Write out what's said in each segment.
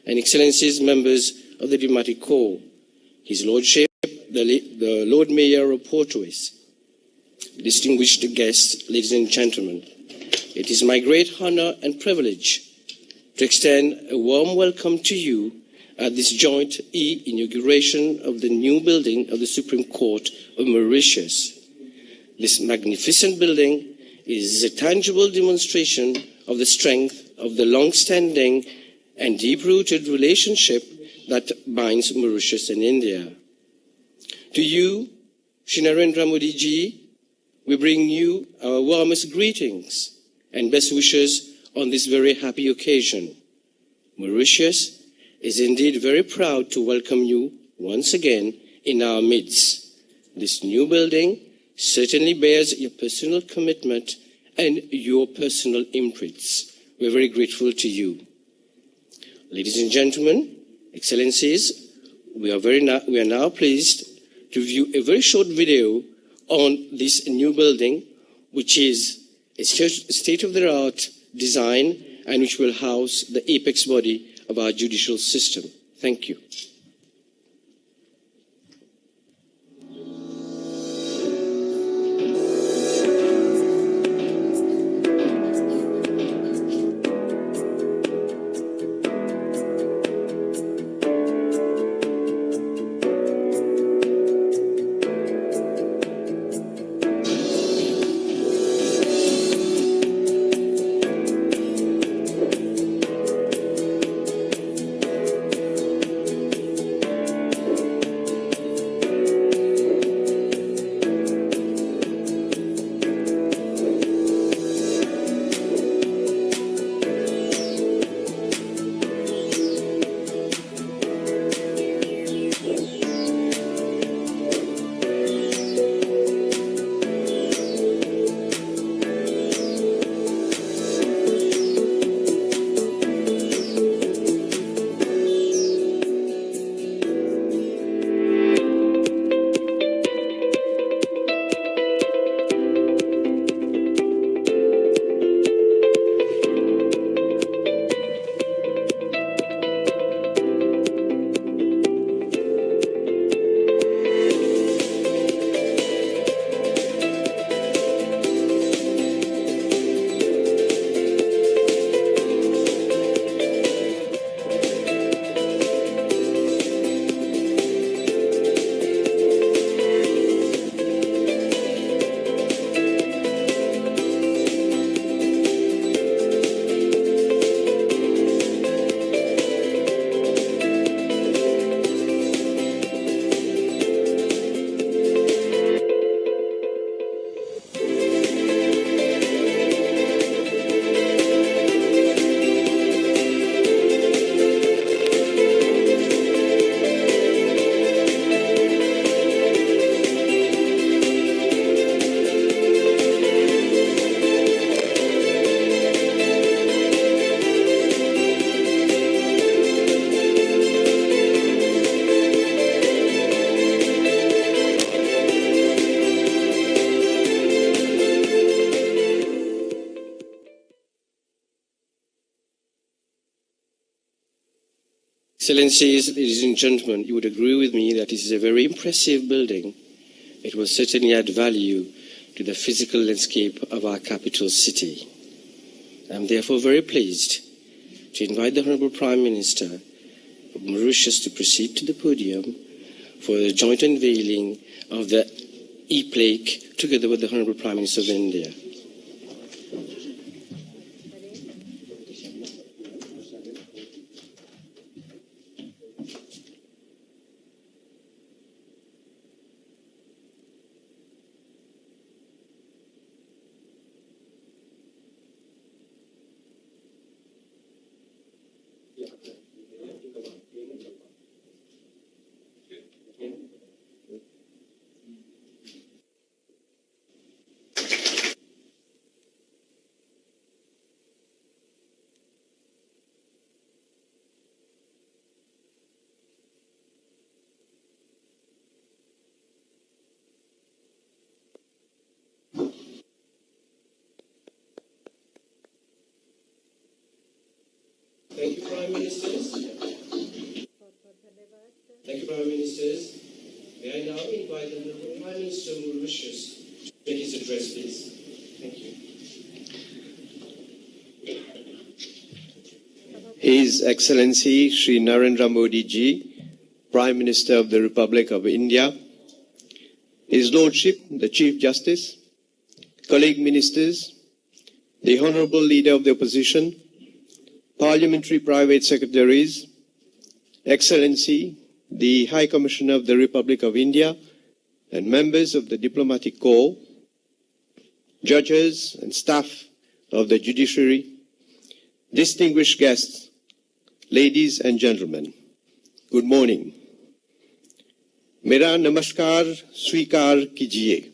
and Excellencies, members of the Diplomatic Corps, His Lordship, the Lord Mayor of Porto-Novo, distinguished guests, ladies and gentlemen, it is my great honor and privilege to extend a warm welcome to you at this joint inauguration of the new building of the Supreme Court of Mauritius. This magnificent building is a tangible demonstration of the strength of the long-standing and deep-rooted relationship that binds Mauritius and India. To you, Shri Narendra Modi ji, we bring you our warmest greetings and best wishes on this very happy occasion. Mauritius is indeed very proud to welcome you once again in our midst. This new building certainly bears your personal commitment and your personal imprints. We're very grateful to you. Ladies and gentlemen, Excellencies, we are now pleased to view a very short video on this new building, which is a state-of-the-art design and which will house the apex body of our judicial system. Thank you. Excellencies, ladies and gentlemen, you would agree with me that this is a very impressive building. It will certainly add value to the physical landscape of our capital city. I am therefore very pleased to invite the Honourable Prime Minister of Mauritius to proceed to the podium for the joint unveiling of the e-plaque together with the Honourable Prime Minister of India. Thank you, Prime Ministers. now invite the Prime Minister of Mauritius to make his address, please. Thank you. His Excellency Shri Narendra Modi ji, Prime Minister of the Republic of India, His Lordship, the Chief Justice, colleague ministers, the Honourable Leader of the Opposition, Parliamentary Private Secretaries, Excellency, the High Commissioner of the Republic of India, and members of the Diplomatic Corps, judges and staff of the judiciary, distinguished guests, ladies and gentlemen, good morning. Mera namaskar swikar kijiye.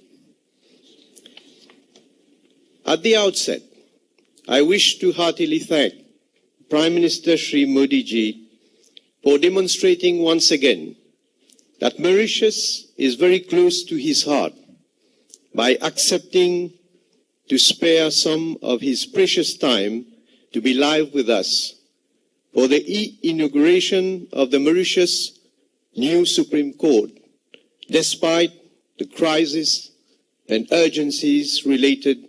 At the outset, I wish to heartily thank Prime Minister Shri Modi ji for demonstrating once again that Mauritius is very close to his heart by accepting to spare some of his precious time to be live with us for the inauguration of the Mauritius new Supreme Court, despite the crisis and urgencies related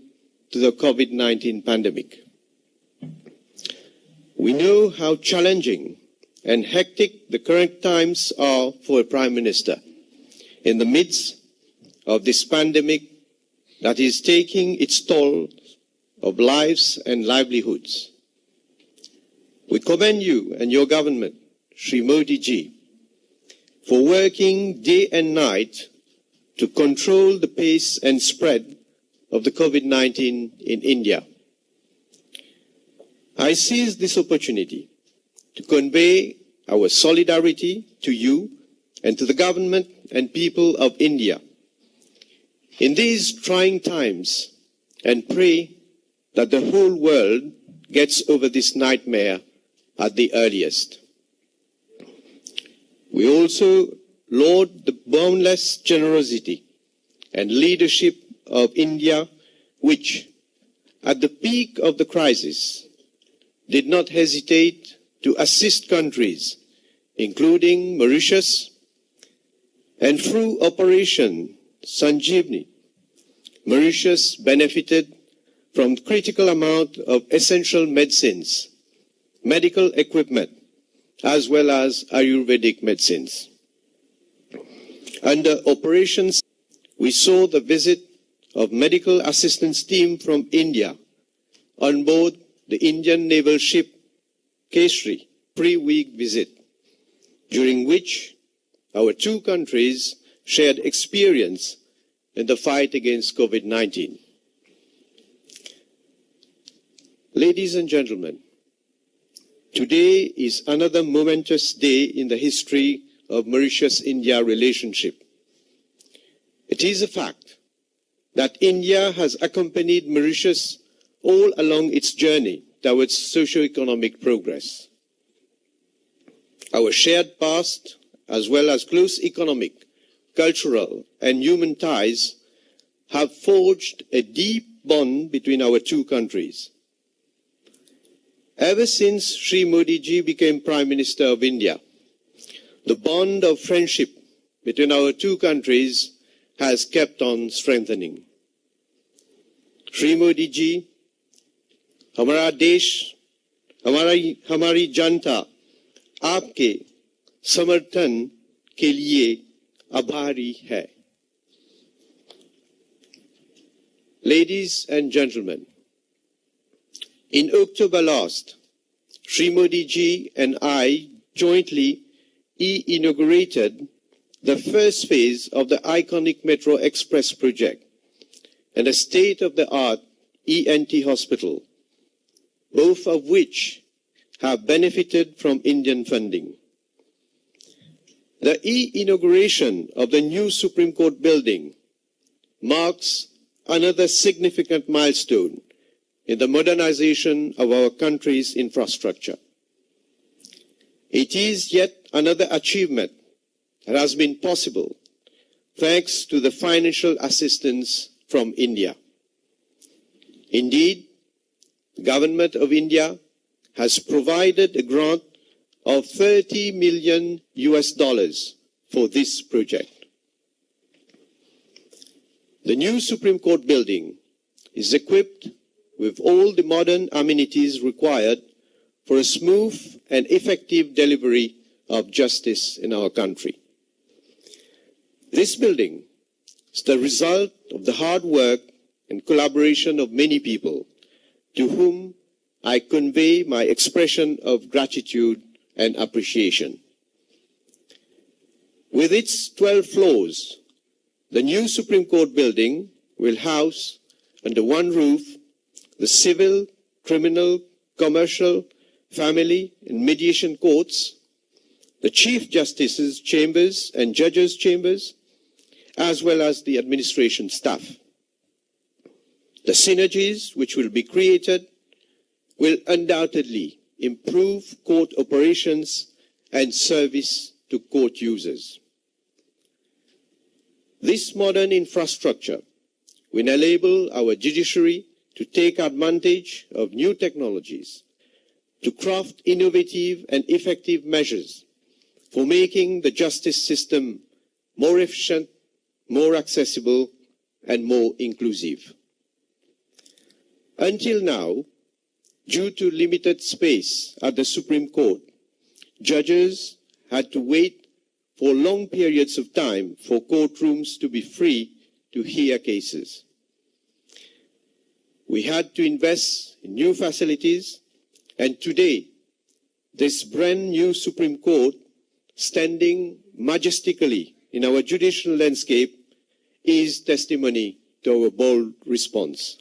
to the COVID-19 pandemic. We know how challenging and hectic the current times are for a Prime Minister in the midst of this pandemic that is taking its toll of lives and livelihoods. We commend you and your government, Shri Modi ji, for working day and night to control the pace and spread of the COVID-19 in India. I seize this opportunity to convey our solidarity to you and to the government and people of India in these trying times, and pray that the whole world gets over this nightmare at the earliest. We also laud the boundless generosity and leadership of India, which, at the peak of the crisis, did not hesitate to assist countries, including Mauritius, and through Operation Sanjeevani, Mauritius benefited from critical amount of essential medicines, medical equipment, as well as Ayurvedic medicines. Under operations, we saw the visit of medical assistance team from India on board the Indian naval ship Kesari, 3-week visit, during which our two countries shared experience in the fight against COVID-19. Ladies and gentlemen, today is another momentous day in the history of Mauritius-India relationship. It is a fact that India has accompanied Mauritius all along its journey towards socio-economic progress. Our shared past, as well as close economic, cultural, and human ties, have forged a deep bond between our two countries. Ever since Shri Modi ji became Prime Minister of India, the bond of friendship between our two countries has kept on strengthening. Shri Modi ji, हमारा देश, हमारी जनता आपके समर्थन के लिए आभारी है. Ladies and gentlemen, in October last, Shri Modi ji and I jointly inaugurated the first phase of the iconic Metro Express project and a state-of-the-art ENT hospital, both of which have benefited from Indian funding. The inauguration of the new Supreme Court building marks another significant milestone in the modernization of our country's infrastructure. It is yet another achievement that has been possible thanks to the financial assistance from India. Indeed, the Government of India has provided a grant of $30 million for this project. The new Supreme Court building is equipped with all the modern amenities required for a smooth and effective delivery of justice in our country. This building is the result of the hard work and collaboration of many people, to whom I convey my expression of gratitude and appreciation. With its 12 floors, the new Supreme Court building will house under one roof the civil, criminal, commercial, family and mediation courts, the Chief Justice's chambers and judges' chambers, as well as the administration staff. The synergies which will be created will undoubtedly improve court operations and service to court users. This modern infrastructure will enable our judiciary to take advantage of new technologies, to craft innovative and effective measures for making the justice system more efficient, more accessible, and more inclusive. Until now, due to limited space at the Supreme Court, judges had to wait for long periods of time for courtrooms to be free to hear cases. We had to invest in new facilities, and today, this brand new Supreme Court, standing majestically in our judicial landscape, is testimony to our bold response.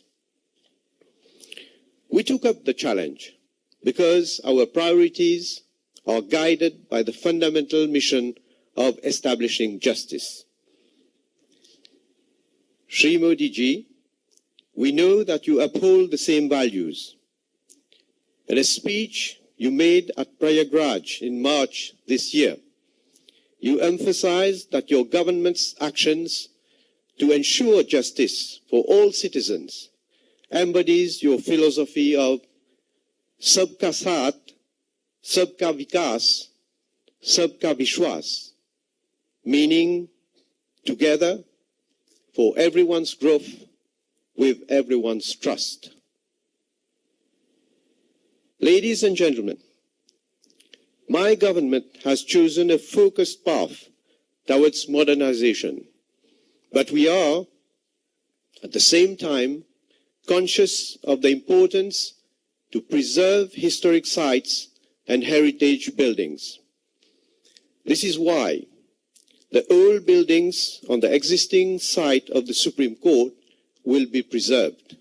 We took up the challenge because our priorities are guided by the fundamental mission of establishing justice. Shri Modi ji, we know that you uphold the same values. In a speech you made at Prayagraj in March this year, you emphasized that your government's actions to ensure justice for all citizens embodies your philosophy of Sabka Saath, Sabka Vikas, Sabka Vishwas, meaning together for everyone's growth with everyone's trust. Ladies and gentlemen, my government has chosen a focused path towards modernization, but we are, at the same time, conscious of the importance to preserve historic sites and heritage buildings. This is why the old buildings on the existing site of the Supreme Court will be preserved.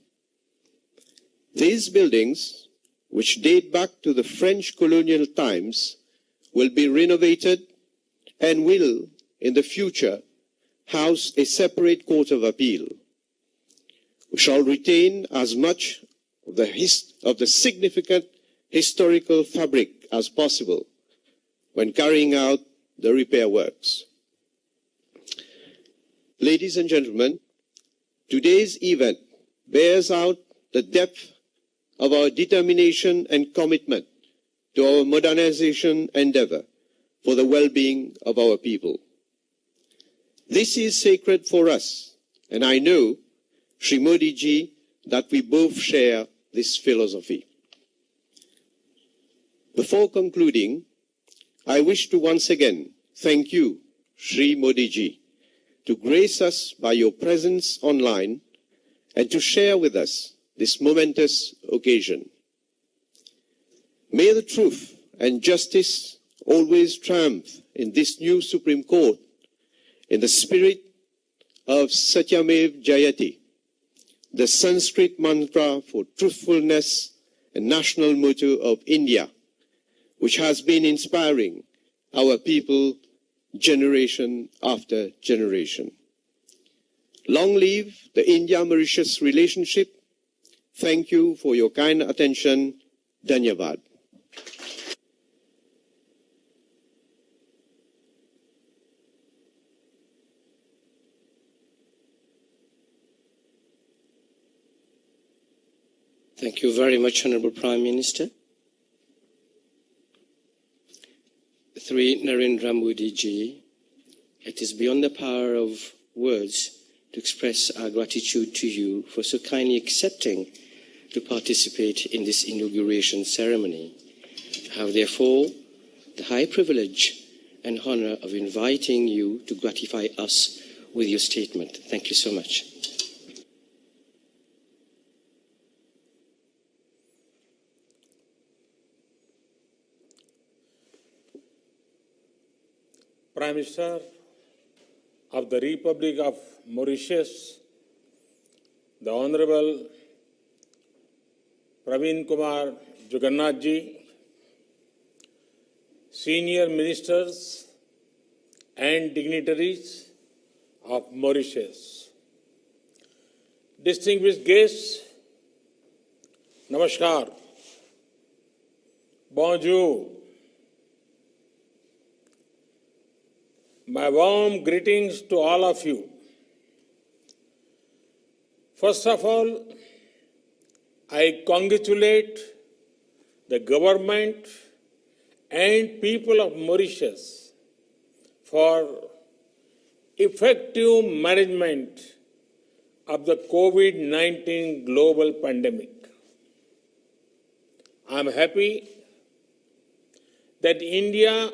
These buildings, which date back to the French colonial times, will be renovated and will, in the future, house a separate court of appeal. We shall retain as much of the significant historical fabric as possible when carrying out the repair works. Ladies and gentlemen, today's event bears out the depth of our determination and commitment to our modernization endeavor for the well-being of our people. This is sacred for us, and I know, Shri Modi ji, that we both share this philosophy. Before concluding, I wish to once again thank you, Shri Modi ji, to grace us by your presence online and to share with us this momentous occasion. May the truth and justice always triumph in this new Supreme Court in the spirit of Satyamev Jayate, the Sanskrit mantra for truthfulness and national motto of India, which has been inspiring our people generation after generation. Long live the India-Mauritius relationship. Thank you for your kind attention. Dhanyavad. Thank you very much, Honorable Prime Minister. Shri Narendra Modi ji, it is beyond the power of words to express our gratitude to you for so kindly accepting to participate in this inauguration ceremony. I have therefore the high privilege and honor of inviting you to gratify us with your statement. Thank you so much. Prime Minister of the Republic of Mauritius, the Honorable Praveen Kumar Jagannath ji, senior ministers and dignitaries of Mauritius, distinguished guests, Namaskar, Bonjour. My warm greetings to all of you. First of all, I congratulate the government and people of Mauritius for effective management of the COVID-19 global pandemic. I am happy that India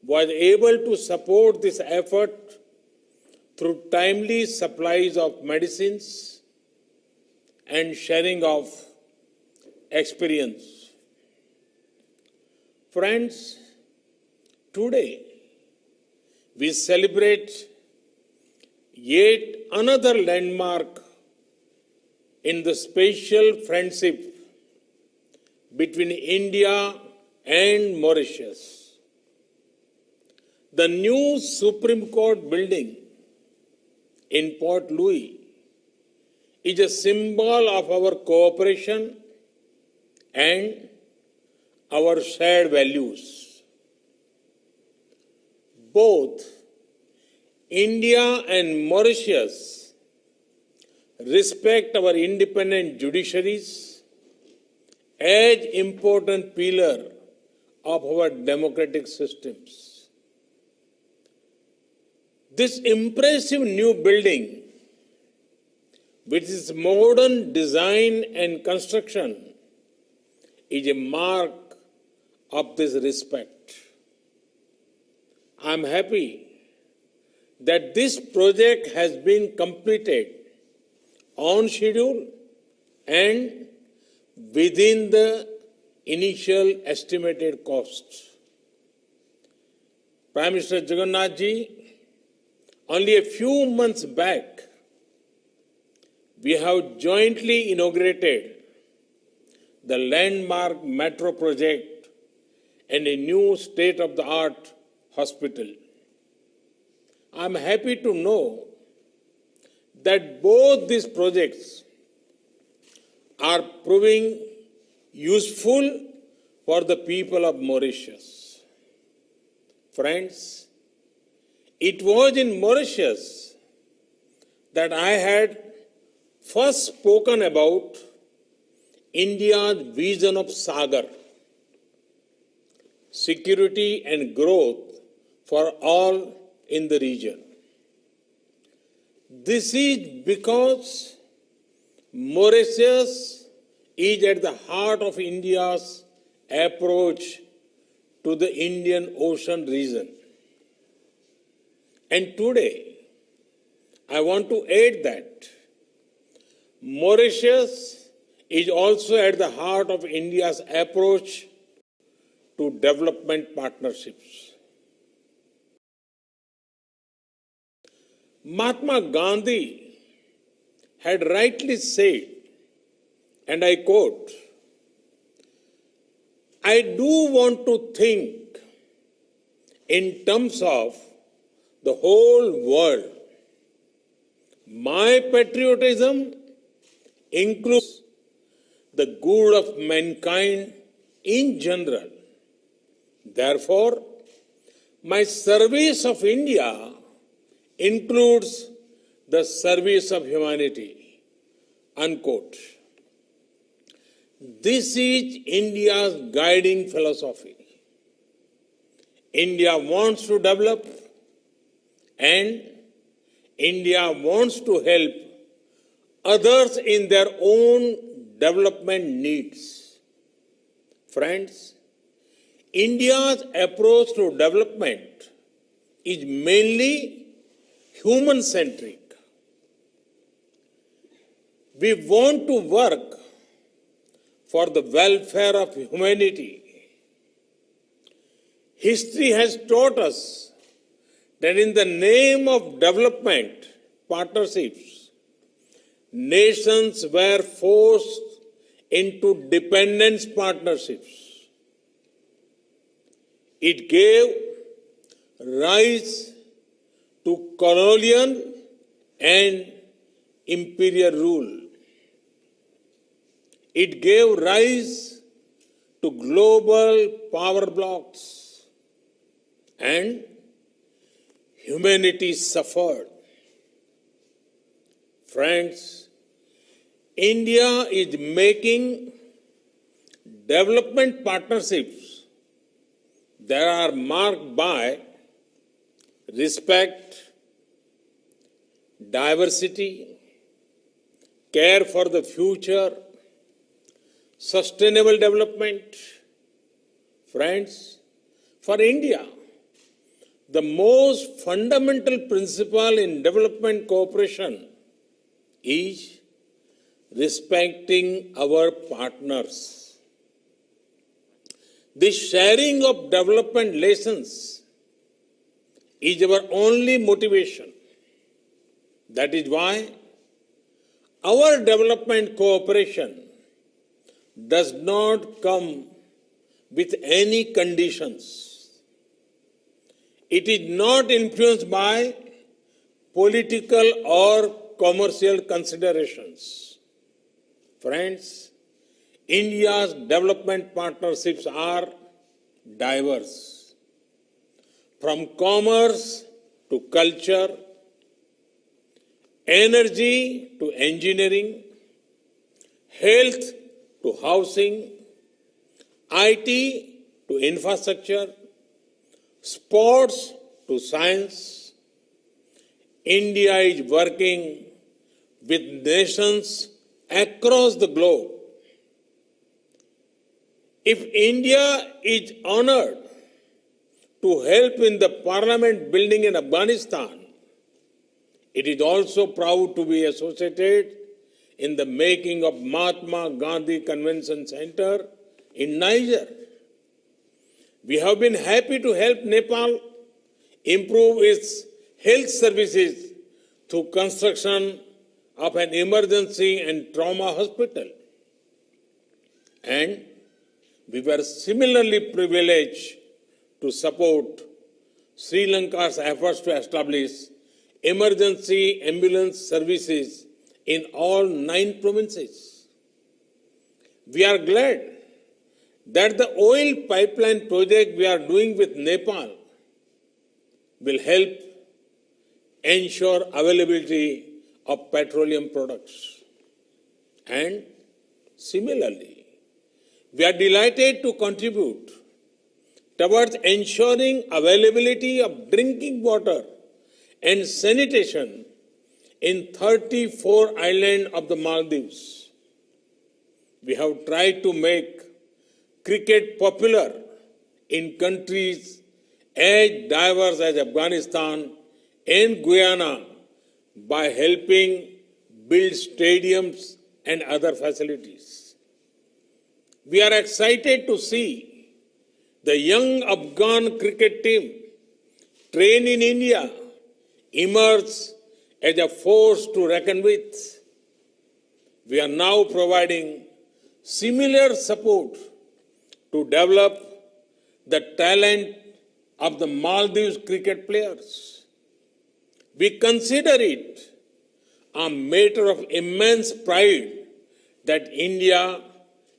was able to support this effort through timely supplies of medicines and sharing of experience. Friends, today we celebrate yet another landmark in the special friendship between India and Mauritius. The new Supreme Court building in Port Louis is a symbol of our cooperation and our shared values. Both India and Mauritius respect our independent judiciaries as important pillar of our democratic systems. This impressive new building, with its modern design and construction, is a mark of this respect. I am happy that this project has been completed on schedule and within the initial estimated costs. Prime Minister Jagannath ji, only a few months back, we have jointly inaugurated the landmark metro project and a new state-of-the-art hospital. I am happy to know that both these projects are proving useful for the people of Mauritius. Friends, it was in Mauritius that I had first spoken about India's vision of Sagar, security and growth for all in the region. This is because Mauritius is at the heart of India's approach to the Indian Ocean region. And today, I want to add that Mauritius is also at the heart of India's approach to development partnerships. Mahatma Gandhi had rightly said, and I quote, "I do want to think in terms of the whole world. My patriotism includes the good of mankind in general. Therefore, my service of India includes the service of humanity." Unquote. This is India's guiding philosophy. India wants to develop, and India wants to help others in their own development needs. Friends, India's approach to development is mainly human-centric. We want to work for the welfare of humanity. History has taught us that in the name of development partnerships, nations were forced into dependence partnerships. It gave rise to colonial and imperial rule. It gave rise to global power blocks, and humanity suffered. Friends, India is making development partnerships that are marked by respect, diversity, care for the future, sustainable development. Friends, for India, the most fundamental principle in development cooperation is respecting our partners. The sharing of development lessons is our only motivation. That is why our development cooperation does not come with any conditions. It is not influenced by political or commercial considerations. Friends, India's development partnerships are diverse. From commerce to culture, energy to engineering, health to housing, IT to infrastructure, sports to science, India is working with nations across the globe. If India is honored to help in the parliament building in Afghanistan, it is also proud to be associated in the making of Mahatma Gandhi Convention Center in Niger. We have been happy to help Nepal improve its health services through construction of an emergency and trauma hospital. And we were similarly privileged to support Sri Lanka's efforts to establish emergency ambulance services in all 9 provinces. We are glad that the oil pipeline project we are doing with Nepal will help ensure availability of petroleum products. And similarly, we are delighted to contribute towards ensuring availability of drinking water and sanitation in 34 islands of the Maldives. We have tried to make cricket popular in countries as diverse as Afghanistan and Guyana by helping build stadiums and other facilities. We are excited to see the young Afghan cricket team trained in India emerge as a force to reckon with. We are now providing similar support to develop the talent of the Maldives cricket players. We consider it a matter of immense pride that India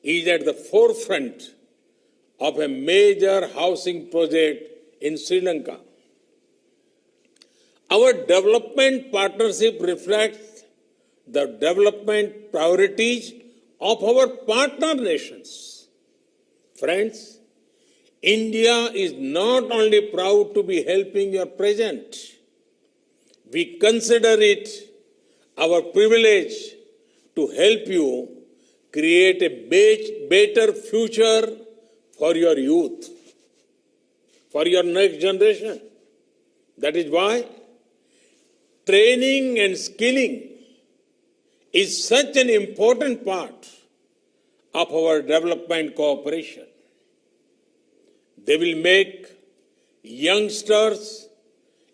is at the forefront of a major housing project in Sri Lanka. Our development partnership reflects the development priorities of our partner nations. Friends, India is not only proud to be helping your present, We consider it our privilege to help you create a better future for your youth, for your next generation. That is why training and skilling is such an important part of our development cooperation. They will make youngsters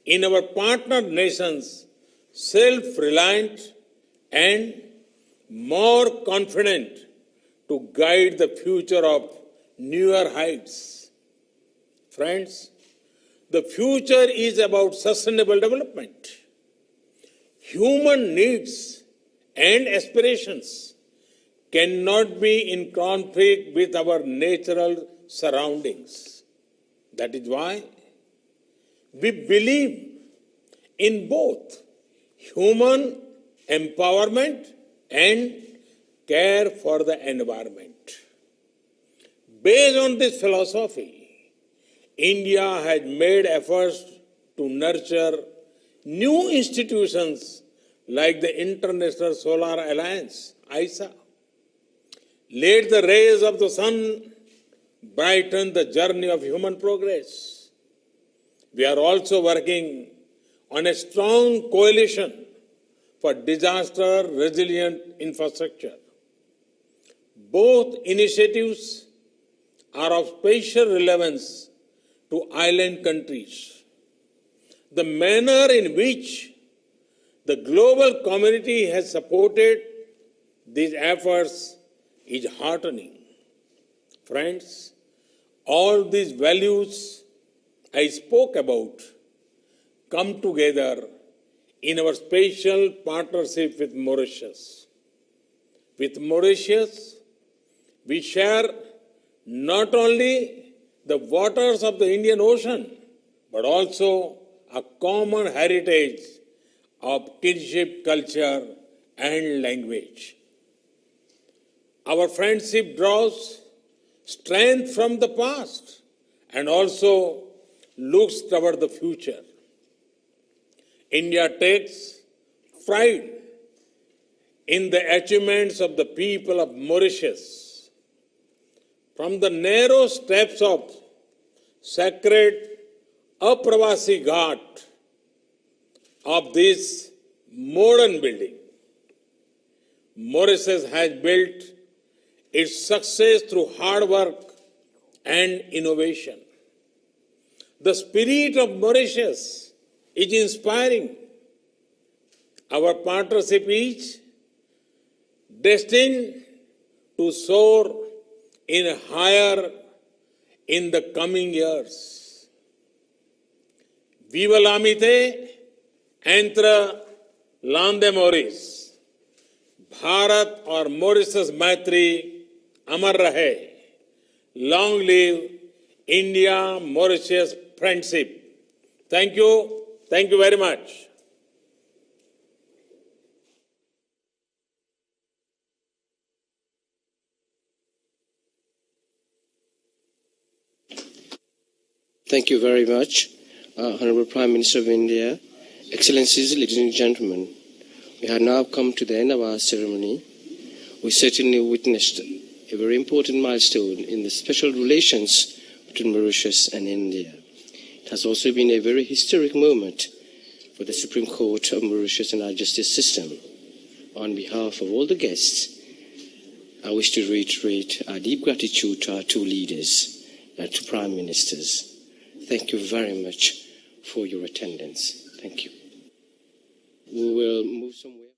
in our partner nations self-reliant and more confident to guide the future of newer heights. Friends, the future is about sustainable development. Human needs and aspirations cannot be in conflict with our natural surroundings. That is why we believe in both human empowerment and care for the environment. Based on this philosophy, India has made efforts to nurture new institutions like the International Solar Alliance, ISA. Let the rays of the sun brighten the journey of human progress. We are also working on a strong coalition for disaster-resilient infrastructure. Both initiatives are of special relevance to island countries. The manner in which the global community has supported these efforts is heartening. Friends, all these values I spoke about come together in our special partnership with Mauritius. With Mauritius, we share not only the waters of the Indian Ocean, but also a common heritage of kinship, culture, and language. Our friendship draws strength from the past and also looks toward the future. India takes pride in the achievements of the people of Mauritius. From the narrow steps of sacred Apravasi Ghat of this modern building, Mauritius has built its success through hard work and innovation. The spirit of Mauritius is inspiring. Our partnership is destined to soar in higher in the coming years. Viva l'amitié entre l'un des Maurice. Bharat और Mauritius मैत्री अमर रहे. Long live India-Mauritius friendship. Thank you. Thank you very much. Thank you very much, Honorable Prime Minister of India. Excellencies, ladies and gentlemen, we have now come to the end of our ceremony. We certainly witnessed a very important milestone in the special relations between Mauritius and India. It has also been a very historic moment for the Supreme Court of Mauritius and our justice system. On behalf of all the guests, I wish to reiterate our deep gratitude to our two leaders and to Prime Ministers. Thank you very much for your attendance. Thank you. We will move somewhere.